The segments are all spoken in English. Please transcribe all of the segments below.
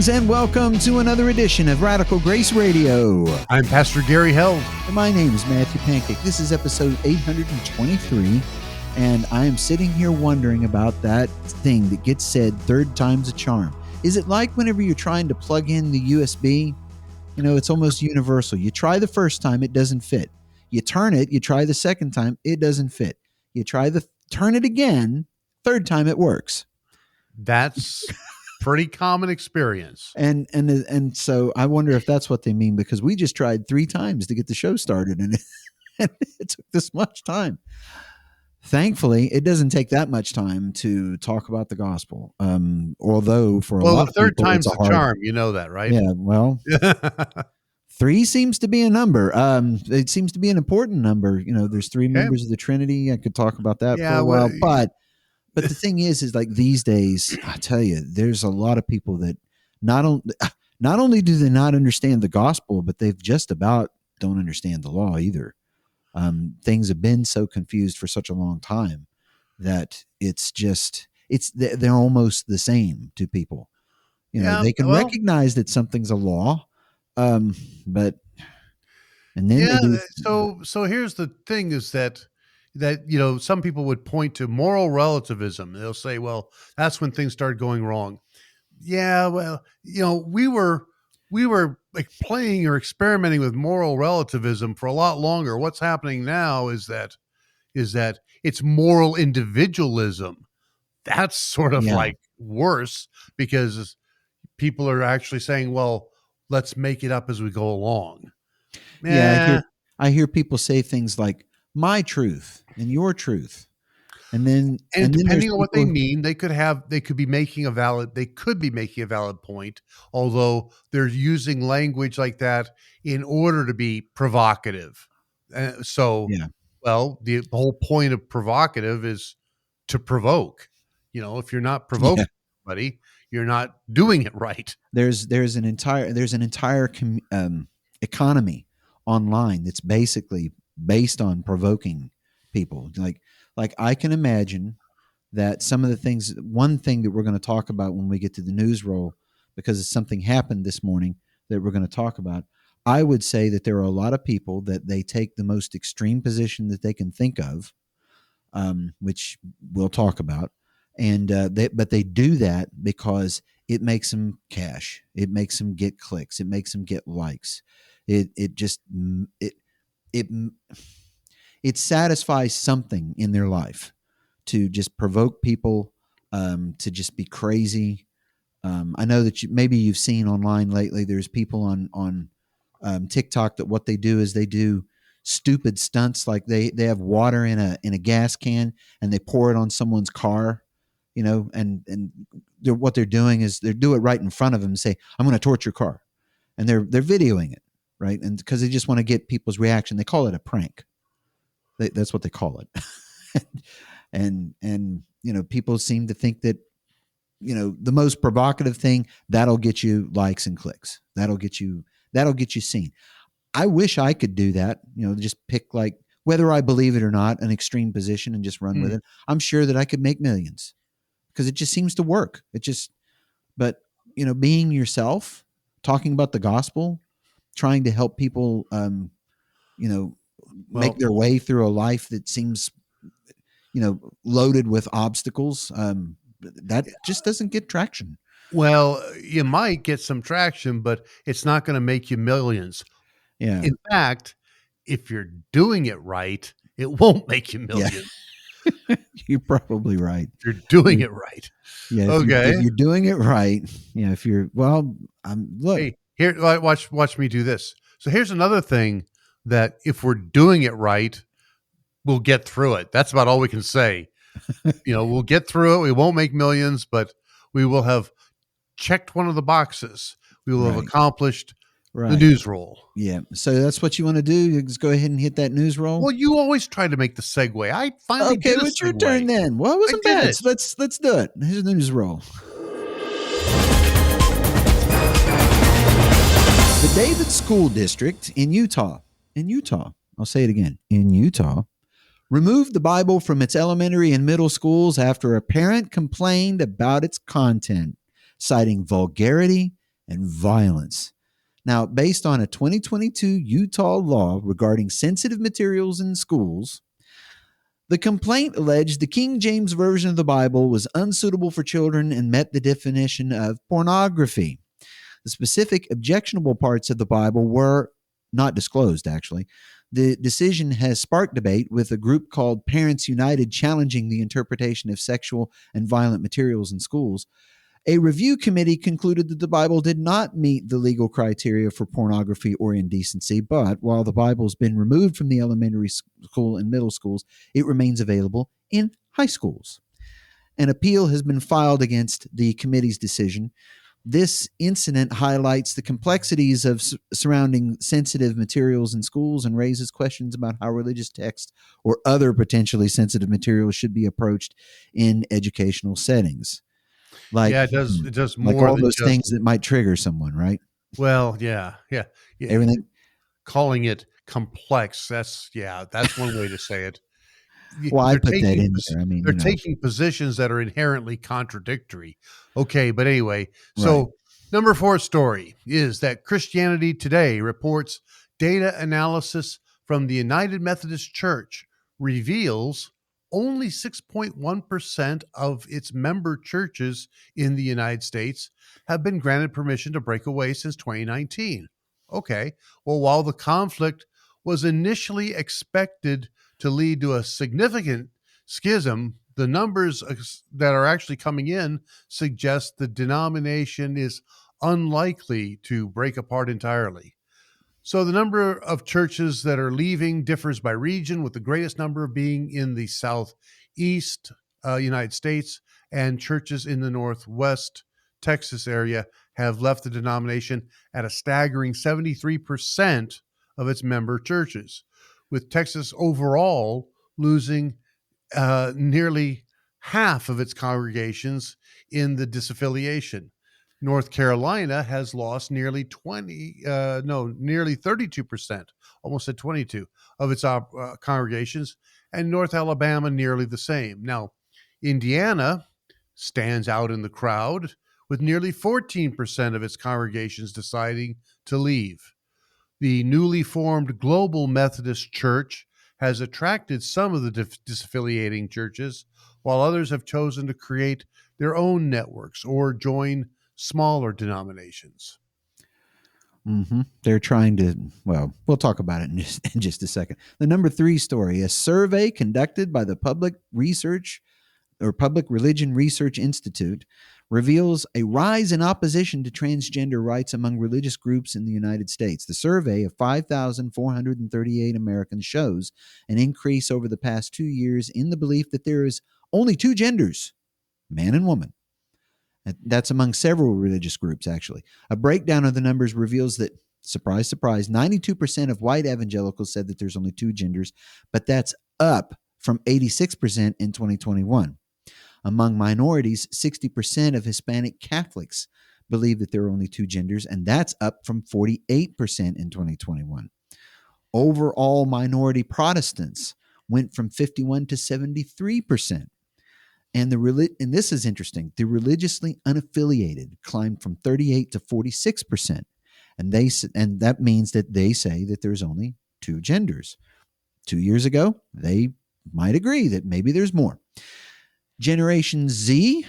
Greetings and welcome to another edition of Radical Grace Radio. I'm Pastor Gary Held. And my name is Matthew Pancake. This is episode 823, and I am sitting here wondering about that thing that gets said, third time's a charm. Is it like whenever you're trying to plug in the USB? You know, it's almost universal. You try the first time, it doesn't fit. You turn it, you try the second time, it doesn't fit. You turn it again, third time it works. That's pretty common experience. And so I wonder if that's what they mean, because we just tried 3 times to get the show started and it took this much time. Thankfully, it doesn't take that much time to talk about the gospel. Although for a lot of people, third time's the charm. You know that, right? Yeah. Well, 3 seems to be a number. It seems to be an important number. You know, there's 3 members of the Trinity. I could talk about that for a while, but the thing is like these days, I tell you, there's a lot of people that not only do they not understand the gospel, but they've just about don't understand the law either. Things have been so confused for such a long time that they're almost the same to people. You know, they can recognize that something's a law, but and then so here's the thing: is that you know, some people would point to moral relativism. They'll say, well, that's when things started going wrong. Yeah, well, you know, we were like playing or experimenting with moral relativism for a lot longer. What's happening now is that it's moral individualism. That's sort of like worse, because people are actually saying, well, let's make it up as we go along. Yeah, I hear people say things like my truth and your truth. And depending on what they mean, they could be making a valid point, although they're using language like that in order to be provocative. Well, the whole point of provocative is to provoke. You know, if you're not provoking somebody, you're not doing it right. There's an entire economy online that's basically based on provoking people. Like I can imagine that some of the things, one thing that we're going to talk about when we get to the news roll, because something happened this morning that we're going to talk about, I would say that there are a lot of people that they take the most extreme position that they can think of, which we'll talk about. And but they do that because it makes them cash. It makes them get clicks. It makes them get likes. It satisfies something in their life to just provoke people, to just be crazy. I know that maybe you've seen online lately, there's people on TikTok that what they do is they do stupid stunts. Like they have water in a gas can and they pour it on someone's car, you know, and what they're doing is they do it right in front of them and say, I'm going to torch your car. And they're videoing it. Right. And because they just want to get people's reaction, they call it a prank. That's what they call it. and, you know, people seem to think that, you know, the most provocative thing, that'll get you likes and clicks. That'll get you seen. I wish I could do that, you know, just pick, like, whether I believe it or not, an extreme position and just run with it. I'm sure that I could make millions because it just seems to work. But, you know, being yourself, talking about the gospel, trying to help people, you know, make their way through a life that seems, you know, loaded with obstacles. That just doesn't get traction. Well, you might get some traction, but it's not going to make you millions. Yeah. In fact, if you're doing it right, it won't make you millions. Yeah. You're probably right. If you're doing it right. Yeah. If you're doing it right. Yeah. Look. Hey, here, watch me do this. So here's another thing that if we're doing it right, we'll get through it. That's about all we can say. You know, we'll get through it. We won't make millions, but we will have checked one of the boxes. We will have accomplished the news roll. Yeah. So that's what you want to do. You just go ahead and hit that news roll. Well, you always try to make the segue. I finally did a it's your turn then. Well, it wasn't bad. So let's do it. Here's the news roll. The David School District in Utah, I'll say it again, in Utah, removed the Bible from its elementary and middle schools after a parent complained about its content, citing vulgarity and violence. Now, based on a 2022 Utah law regarding sensitive materials in schools, the complaint alleged the King James Version of the Bible was unsuitable for children and met the definition of pornography. The specific objectionable parts of the Bible were not disclosed, actually. The decision has sparked debate, with a group called Parents United challenging the interpretation of sexual and violent materials in schools. A review committee concluded that the Bible did not meet the legal criteria for pornography or indecency, but while the Bible's been removed from the elementary school and middle schools, it remains available in high schools. An appeal has been filed against the committee's decision. This incident highlights the complexities of surrounding sensitive materials in schools and raises questions about how religious texts or other potentially sensitive materials should be approached in educational settings. Yeah, it does Like more all than those just, things that might trigger someone, right? well, yeah. Everything. Calling it complex. That's one way to say it. Well, I They're put that taking in there. I mean, they're taking positions that are inherently contradictory. Okay, but anyway, right. so number 4 story is that Christianity Today reports data analysis from the United Methodist Church reveals only 6.1% of its member churches in the United States have been granted permission to break away since 2019. Okay, well, while the conflict was initially expected to lead to a significant schism, the numbers that are actually coming in suggest the denomination is unlikely to break apart entirely. So the number of churches that are leaving differs by region, with the greatest number being in the southeast United States, and churches in the northwest Texas area have left the denomination at a staggering 73% of its member churches, with Texas overall losing nearly half of its congregations in the disaffiliation. North Carolina has lost nearly 32%, almost at 22 of its congregations, and North Alabama nearly the same. Now, Indiana stands out in the crowd with nearly 14% of its congregations deciding to leave. The newly formed Global Methodist Church has attracted some of the disaffiliating churches, while others have chosen to create their own networks or join smaller denominations. They're trying to, well, we'll talk about it in just a second. The number 3 story, a survey conducted by the Public Religion Research Institute reveals a rise in opposition to transgender rights among religious groups in the United States. The survey of 5,438 Americans shows an increase over the past 2 years in the belief that there is only 2 genders, man and woman. That's among several religious groups, actually. A breakdown of the numbers reveals that, surprise, surprise, 92% of white evangelicals said that there's only 2 genders, but that's up from 86% in 2021. Among minorities, 60% of Hispanic Catholics believe that there are only 2 genders, and that's up from 48% in 2021. Overall, minority Protestants went from 51 to 73%. And and this is interesting. The religiously unaffiliated climbed from 38 to 46%. And that means that they say that there's only 2 genders. 2 years ago, they might agree that maybe there's more. Generation Z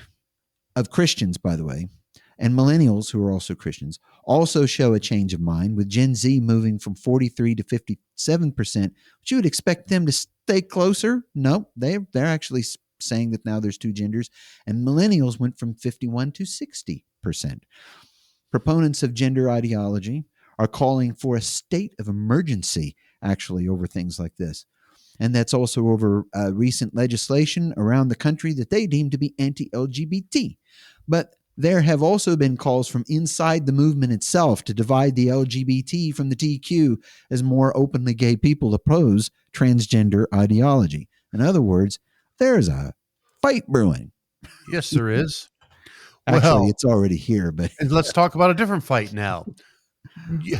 of Christians, by the way, and millennials, who are also Christians, also show a change of mind, with Gen Z moving from 43 to 57%, but you would expect them to stay closer. No, they're actually saying that now there's 2 genders, and millennials went from 51 to 60%. Proponents of gender ideology are calling for a state of emergency, actually, over things like this. And that's also over recent legislation around the country that they deem to be anti-LGBT. But there have also been calls from inside the movement itself to divide the LGBT from the TQ, as more openly gay people oppose transgender ideology. In other words, there's a fight brewing. Yes, there is. Actually, Well, it's already here, but and let's talk about a different fight now.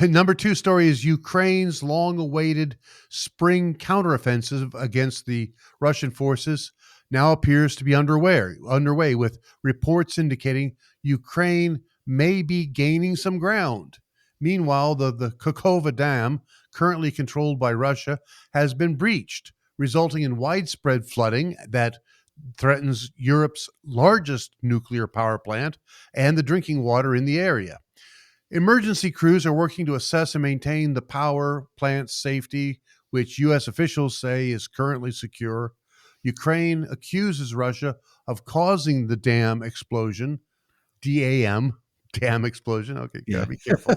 Number 2 story is Ukraine's long-awaited spring counteroffensive against the Russian forces now appears to be underway, with reports indicating Ukraine may be gaining some ground. Meanwhile, the Kakova Dam, currently controlled by Russia, has been breached, resulting in widespread flooding that threatens Europe's largest nuclear power plant and the drinking water in the area. Emergency crews are working to assess and maintain the power plant's safety, which U.S. officials say is currently secure. Ukraine accuses Russia of causing the dam explosion, DAM, dam explosion. Okay, got to Yeah. be careful.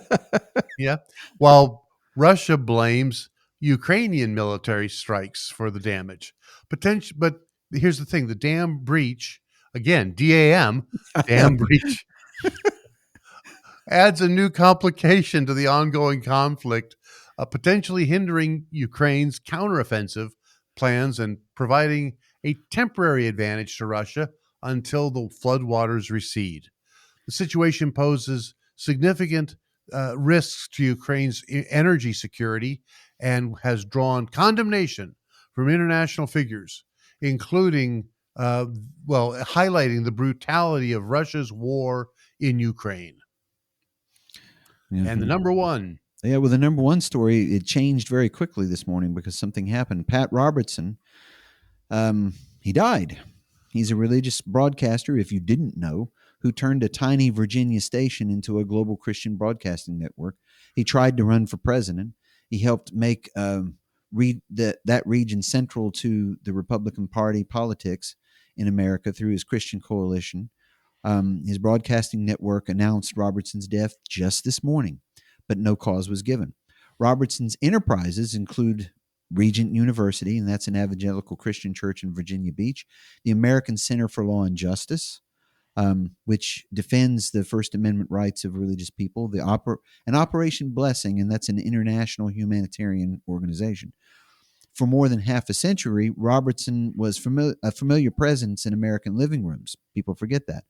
Yeah. While Russia blames Ukrainian military strikes for the damage. But here's the thing, the dam breach, again, DAM, dam breach, adds a new complication to the ongoing conflict, potentially hindering Ukraine's counteroffensive plans and providing a temporary advantage to Russia until the floodwaters recede. The situation poses significant risks to Ukraine's energy security and has drawn condemnation from international figures, including, highlighting the brutality of Russia's war in Ukraine. And the Mhm. number one, Yeah, well, the number one story, it changed very quickly this morning because something happened. Pat Robertson, he died. He's a religious broadcaster, if you didn't know, who turned a tiny Virginia station into a global Christian broadcasting network. He tried to run for president. He helped make that region central to the Republican Party politics in America through his Christian coalition. His broadcasting network announced Robertson's death just this morning, but no cause was given. Robertson's enterprises include Regent University, and that's an evangelical Christian church in Virginia Beach, the American Center for Law and Justice, which defends the First Amendment rights of religious people, and Operation Blessing, and that's an international humanitarian organization. For more than half a century, Robertson was a familiar presence in American living rooms. People forget that.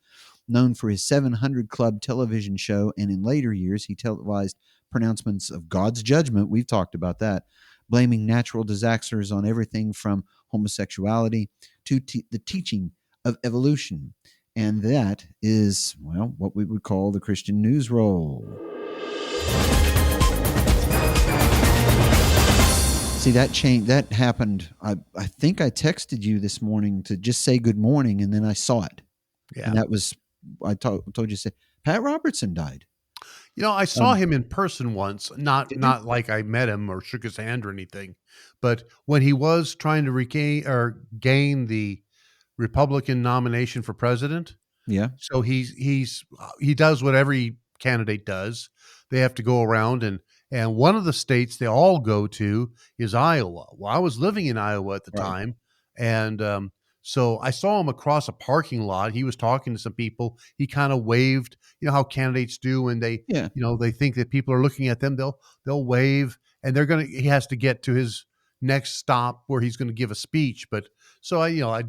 Known for his 700 Club television show, and in later years, he televised pronouncements of God's judgment. We've talked about that, blaming natural disasters on everything from homosexuality to the teaching of evolution. And that is, well, what we would call the Christian news roll. See, that happened. I think I texted you this morning to just say good morning, and then I saw it. yeah. And that was, told you, say, Pat Robertson died. I saw him in person once, not Did you? not like I met him or shook his hand or anything, but when he was trying to regain or gain the Republican nomination for president. Yeah. So he does what every candidate does. They have to go around and one of the states they all go to is Iowa. Well, I was living in Iowa at the Right. time, and so I saw him across a parking lot. He was talking to some people. He kind of waved. You know how candidates do when they Yeah. they think that people are looking at them. They'll wave, and he has to get to his next stop where he's going to give a speech. But so I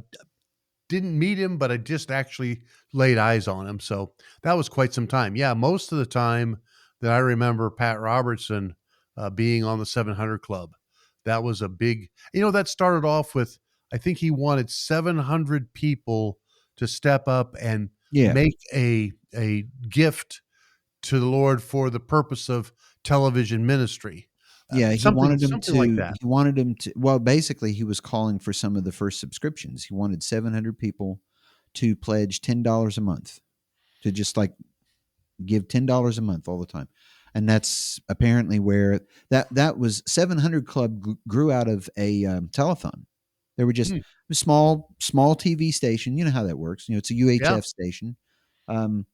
didn't meet him, but I just actually laid eyes on him. So that was quite some time. Yeah, most of the time that I remember Pat Robertson being on the 700 Club, that was a big, that started off with, I think he wanted 700 people to step up and Yeah. make a gift to the Lord for the purpose of television ministry. Yeah, Something like that. he wanted him to, well, basically he was calling for some of the first subscriptions. He wanted 700 people to pledge $10 a month, to just like give $10 a month all the time. And that's apparently where that was 700 Club grew out of a telethon. There were just Hmm. a small TV station. You know how that works. It's a Yeah. UHF station.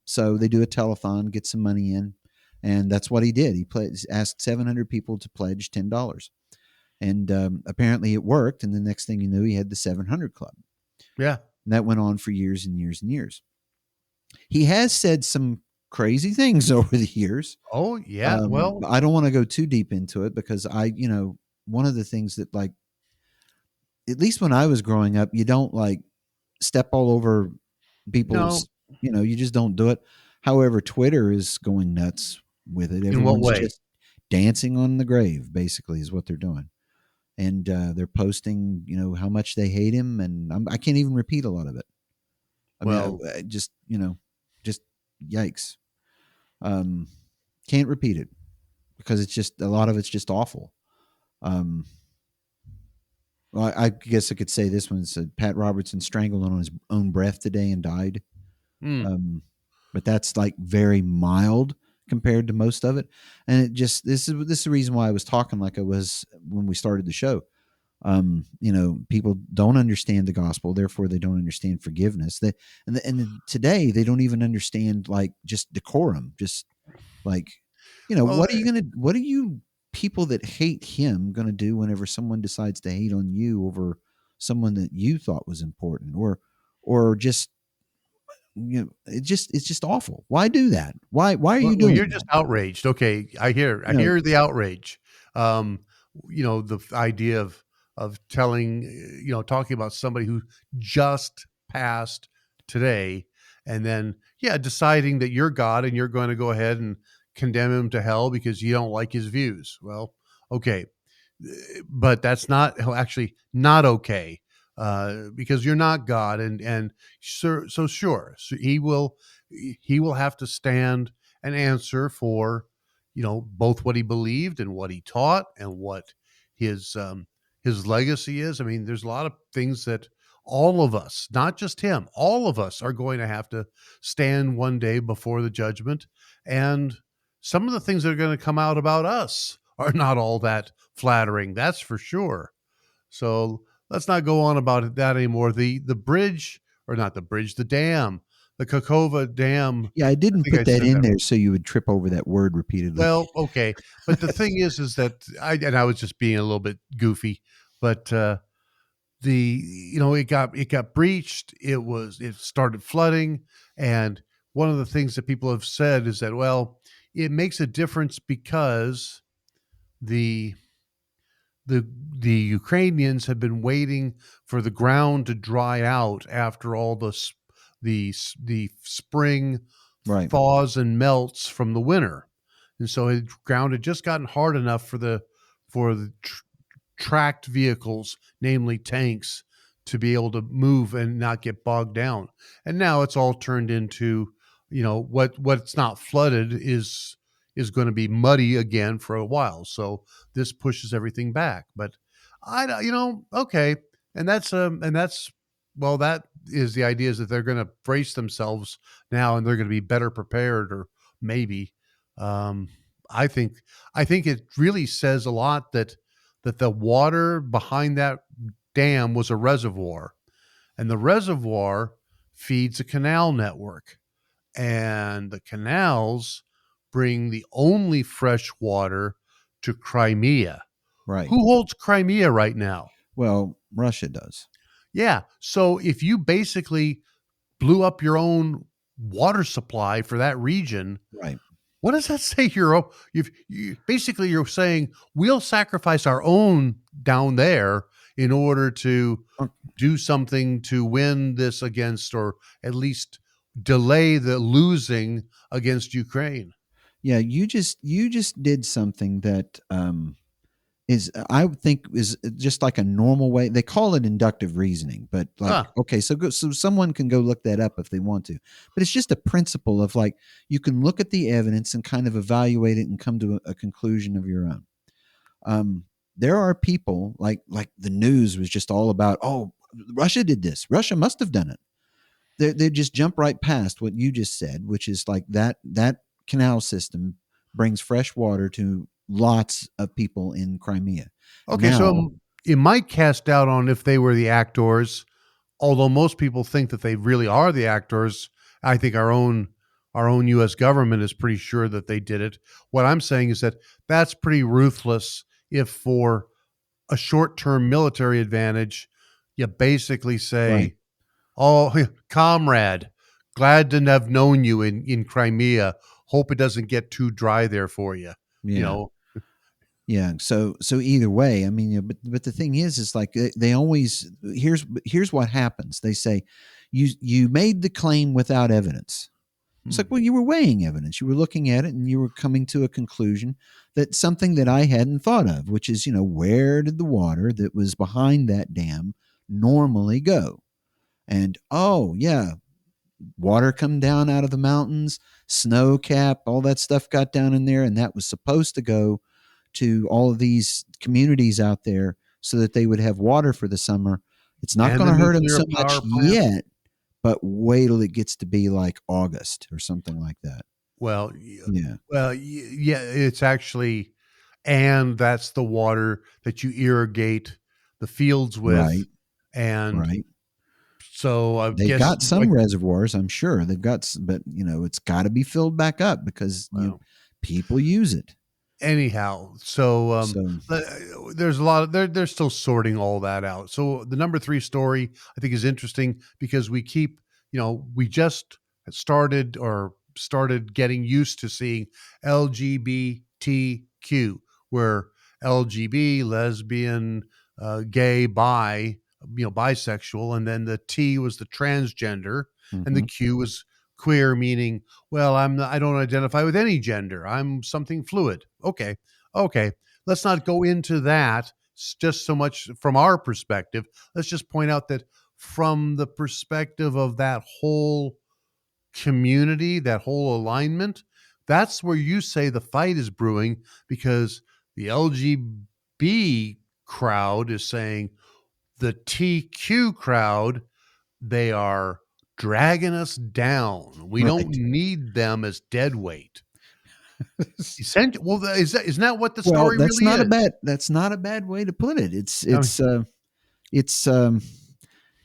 So they do a telethon, get some money in, and that's what he did. He asked 700 people to pledge $10, and apparently it worked. And the next thing you knew, he had the 700 Club. Yeah. And that went on for years and years and years. He has said some crazy things over the years. Oh, yeah. Well, I don't want to go too deep into it because one of the things that, like, at least when I was growing up, you don't like step all over no. people's, you just don't do it. However, Twitter is going nuts with it. In what Everyone's way? just dancing on the grave, basically, is what they're doing. And they're posting, how much they hate him. And I can't even repeat a lot of it. I mean, Well, just, just yikes. Um, can't repeat it because it's just a lot of it's just awful. Um, well, I guess I could say this one said Pat Robertson strangled on his own breath today and died. Hmm. Um, but that's like very mild compared to most of it. And it just this is the reason why I was talking like I was when we started the show. People don't understand the gospel, therefore they don't understand forgiveness. Today they don't even understand like just decorum, just like Well, what are you people that hate him going to do whenever someone decides to hate on you over someone that you thought was important, or just it's just awful. Why do that? Why are you well, doing you're just that? outraged. Okay, I You know, hear the outrage. Um, the idea of telling, talking about somebody who just passed today, and then yeah, deciding that you're God and you're going to go ahead and condemn him to hell because you don't like his views. Well, okay, but that's not actually not okay, because you're not God, and so sure, so he will have to stand and answer for both what he believed and what he taught and what his his legacy is. I mean, there's a lot of things that all of us, not just him, all of us are going to have to stand one day before the judgment, and some of the things that are going to come out about us are not all that flattering, that's for sure. So let's not go on about that anymore. The bridge, or not the bridge, the dam, the Kakova Dam. yeah, I I didn't think I put that said in that. there so you would trip over that word repeatedly. Well, okay, but the thing is that I was just being a little bit goofy, but the it got breached. It started flooding, and one of the things that people have said is that, well, it makes a difference because the the the Ukrainians have been waiting for the ground to dry out after all the spring Right. thaws and melts from the winter, and so the ground had just gotten hard enough for the tracked vehicles, namely tanks, to be able to move and not get bogged down. And now it's all turned into, what's not flooded is going to be muddy again for a while. So this pushes everything back. But okay, and that's well, that is the idea, is that they're going to brace themselves now and they're going to be better prepared, or maybe. Um, I think I think it really says a lot that the water behind that dam was a reservoir, and the reservoir feeds a canal network, and the canals bring the only fresh water to Crimea. Right. Who holds Crimea right now? Well, Russia does. Yeah. So if you basically blew up your own water supply for that region, Right. what does that say? Basically you're saying we'll sacrifice our own down there in order to do something to win this against, or at least delay the losing against Ukraine. Yeah, you just did something that is I would think is just like a normal way. They call it inductive reasoning, but like Ah, okay, so someone can go look that up if they want to. But it's just a principle of like you can look at the evidence and kind of evaluate it and come to a conclusion of your own. There are people like the news was just all about, oh, Russia did this. Russia must have done it. They just jump right past what you just said, which is like that canal system brings fresh water to lots of people in Crimea. okay. So Now, it might cast doubt on if they were the actors, although most people think that they really are the actors. I think our own U.S. government is pretty sure that they did it. What I'm saying is that that's pretty ruthless. If for a short-term military advantage, you basically right? say, "Oh, comrade, glad to have known you in Crimea. Hope it doesn't get too dry there for you." You Yeah, know, yeah. So either way, I mean, but the thing is like they always here's what happens. They say you made the claim without evidence. It's like, Hmm. well, you were weighing evidence. You were looking at it and you were coming to a conclusion that something that I hadn't thought of, which is, where did the water that was behind that dam normally go? And oh, yeah, water come down out of the mountains, snow cap, all that stuff got down in there, and that was supposed to go to all of these communities out there so that they would have water for the summer. It's not And going the to hurt them nuclear so much power plant. yet, but wait till it gets to be like August or something like that. Well, Yeah. yeah, it's actually, and that's the water that you irrigate the fields with, Right. and Right. so I They've guess got some like, reservoirs, I'm sure. They've got, but it's got to be filled back up because well, people use it. anyhow, so So there's a lot of they're still sorting all that out. So the number three story I think is interesting because we keep, we just started getting used to seeing LGBTQ, where LGB, lesbian, gay, bi, bisexual, and then the T was the transgender, and the mhm. Q was queer, meaning, well, I don't identify with any gender. I'm something fluid. Okay. Okay. Let's not go into that just so much from our perspective. Let's just point out that from the perspective of that whole community, that whole alignment, that's where you say the fight is brewing, because the LGB crowd is saying the TQ crowd, they are dragging us down. We don't Right. need them as dead weight. Essentially, well, isn't that what the Well, story really is? that's not a bad way to put it. It's I mean, it's it's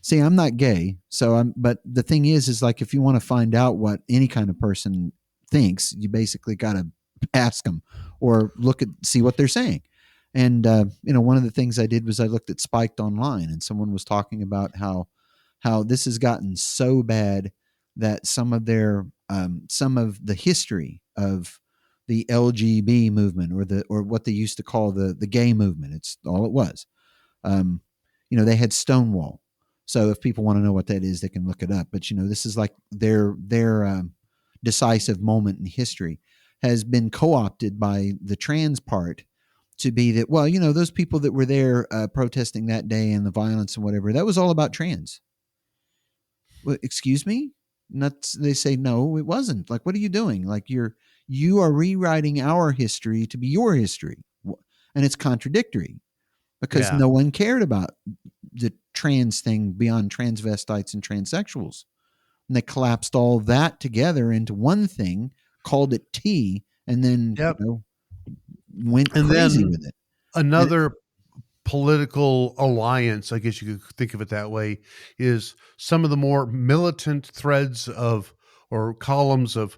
see, I'm not gay, so but the thing is like if you want to find out what any kind of person thinks, you basically got to ask them or see what they're saying. And one of the things I did was I looked at Spiked Online, and someone was talking about how this has gotten so bad that some of the history of the LGB movement, or what they used to call the gay movement, it's all it was. Um, they had Stonewall. So if people want to know what that is, they can look it up. But this is like their decisive moment in history has been co-opted by the trans part to be that, well, those people that were there protesting that day and the violence and whatever, that was all about trans. Well, excuse me? Not, they say no, it wasn't. Like, what are you doing? Like, you are rewriting our history to be your history, and it's contradictory because yeah. no one cared about the trans thing beyond transvestites and transsexuals. And they collapsed all that together into one thing, called it T, and then, Yep. went And crazy then with it. And another political alliance, I guess you could think of it that way, is some of the more militant threads of, or columns of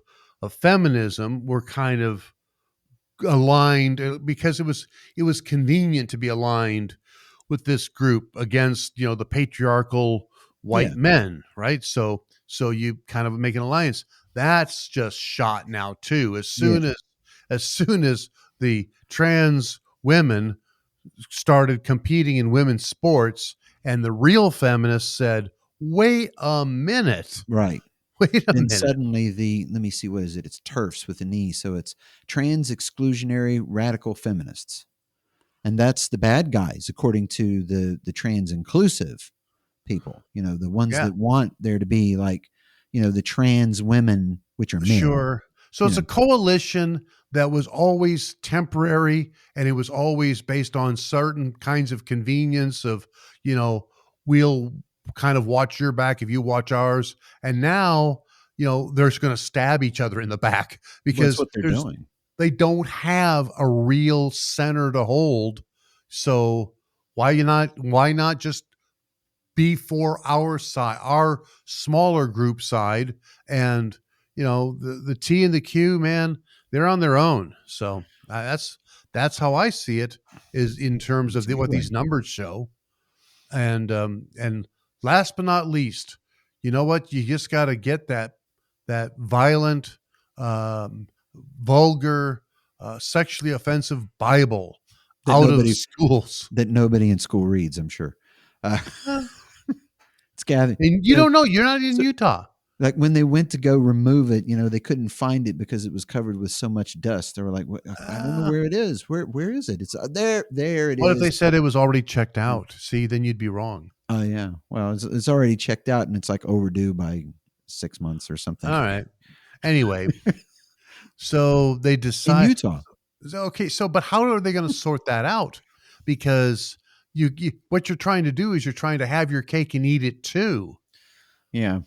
feminism were kind of aligned, because it was convenient to be aligned with this group against, the patriarchal yeah, white men, right? So you kind of make an alliance. That's just shot now too. yeah, As soon as the trans women started competing in women's sports, and the real feminists said, wait a minute. right. Wait a Then minute. suddenly let me see, what is it? It's TERFs with an E. So it's trans exclusionary radical feminists. And that's the bad guys, according to the trans inclusive people, the ones Yeah. that want there to be like, the trans women, which are men, Sure. So you it's know, a coalition that was always temporary, and it was always based on certain kinds of convenience of, you know, we'll kind of watch your back if you watch ours. And now, they're just going to stab each other in the back well, that's because what they're doing. they don't have a real center to hold. So why not just be for our side, our smaller group side, and the T and the Q, man, they're on their own. So that's how I see it, is in terms It's of a good what way. these numbers show. And last but not least, you know what? You just got to get that violent, um, vulgar, sexually offensive Bible that out of nobody schools. that nobody in school reads, I'm sure. Uh, it's gathered. And you don't know. You're not in Utah. Like when they went to go remove it, they couldn't find it because it was covered with so much dust. They were like, I don't know Ah, where it is. Where is it? It's there it what if they is. said it was already checked out? See, then you'd be wrong. Oh yeah. Well, it's already checked out and it's like overdue by 6 months or something. All right. Anyway, so they In decide. Utah. Okay, so but how are they going to sort that out? Because what you're trying to do is you're trying to have your cake and eat it too. Yeah.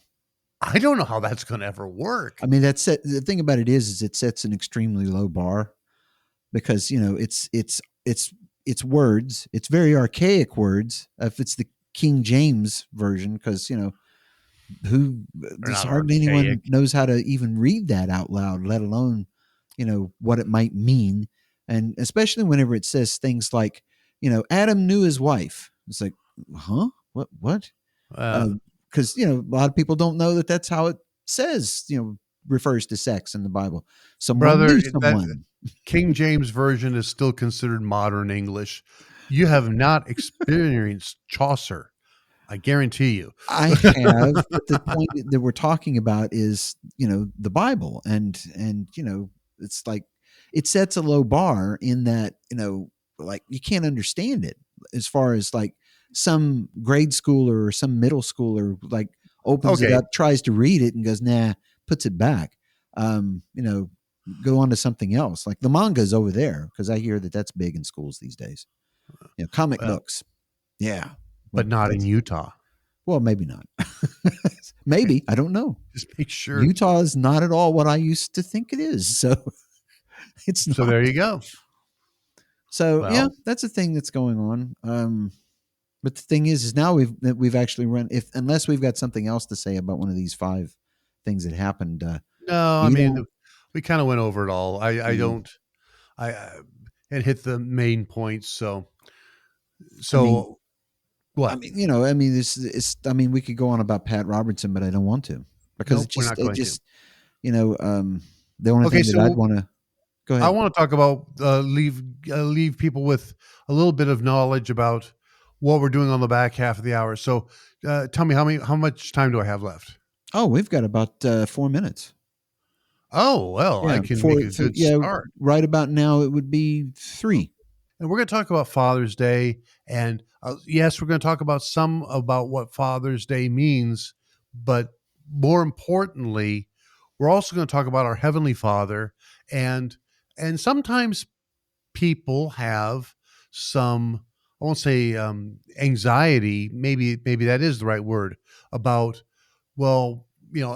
I don't know how that's going to ever work. I mean, the thing about it is it sets an extremely low bar because, it's words. It's very archaic words. If it's the King James version, because, They're there's not hardly archaic. anyone knows how to even read that out loud, let alone, what it might mean. And especially whenever it says things like, Adam knew his wife. It's like, huh? What? Because, a lot of people don't know that that's how it says, refers to sex in the Bible. Someone Brother, knew that someone. King James version is still considered modern English. You have not experienced Chaucer. I guarantee you. I have, but the point that we're talking about is, the Bible, and it's like it sets a low bar in that, like you can't understand it as far as like some grade schooler or some middle schooler like opens it Okay. up, tries to read it, and goes, nah, puts it back. Go on to something else. Like the manga's over there because I hear that that's big in schools these days. Comic books, yeah, But not in Utah. well, maybe not. Maybe. I don't know. Just make sure. Utah is not at all what I used to think it is. So it's not. So there you go. So Well. yeah, that's a thing that's going on. But the thing is now we've actually run, unless we've got something else to say about one of these 5 things that happened. No, I you mean, don't- we kind of went over it all. I Yeah. don't, it hit the main points. So what? I mean, we could go on about Pat Robertson, but I don't want to because Nope, we're not going to. The only Okay, thing that I'd want to go ahead. I want to talk about leave people with a little bit of knowledge about what we're doing on the back half of the hour. So tell me how much time do I have left? Oh, we've got about 4 minutes. Oh, well, I can make a good start. Right about now, it would be 3. And we're going to talk about Father's Day. And yes, we're going to talk about what Father's Day means. But more importantly, we're also going to talk about our Heavenly Father. And sometimes people have some, I won't say anxiety, maybe that is the right word, about, well,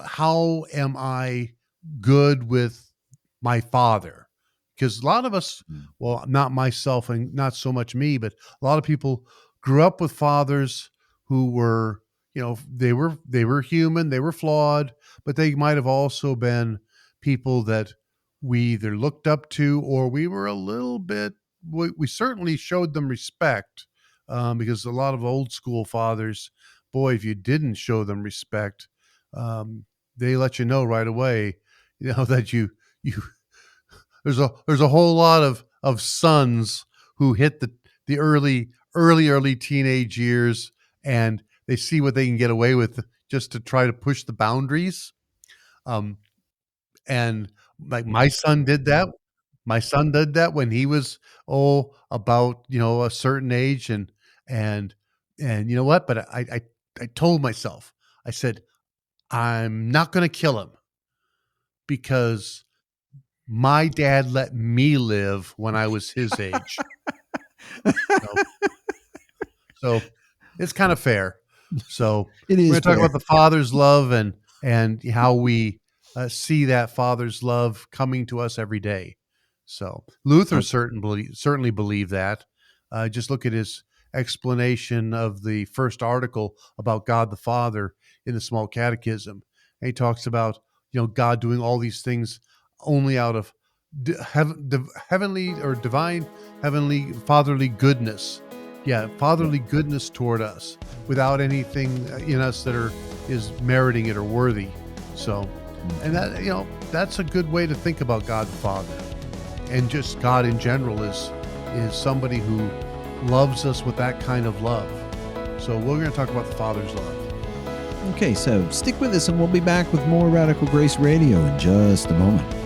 how am I good with my father? Because a lot of us, well, not myself and not so much me, but a lot of people grew up with fathers who were, they were human, they were flawed, but they might have also been people that we either looked up to or we were a little bit, we certainly showed them respect, because a lot of old school fathers, boy, if you didn't show them respect, they let you know right away, that you there's a whole lot of sons who hit the early teenage years, and they see what they can get away with just to try to push the boundaries. And like my son did that. My son did that when he was about a certain age, and you know what? But I told myself, I said, I'm not going to kill him because my dad let me live when I was his age. So it's kind of fair. So It is we're going to talk fair. about the father's love and how we see that father's love coming to us every day. So Luther certainly believed that. Just look at his explanation of the first article about God the Father in the Small Catechism. And he talks about God doing all these things only out of heavenly or divine heavenly fatherly goodness. Yeah, fatherly goodness toward us without anything in us that is meriting it or worthy. So, and that that's a good way to think about God the Father, and just God in general is somebody who loves us with that kind of love. So we're going to talk about the Father's love. Okay, so stick with us and we'll be back with more Radical Grace Radio in just a moment.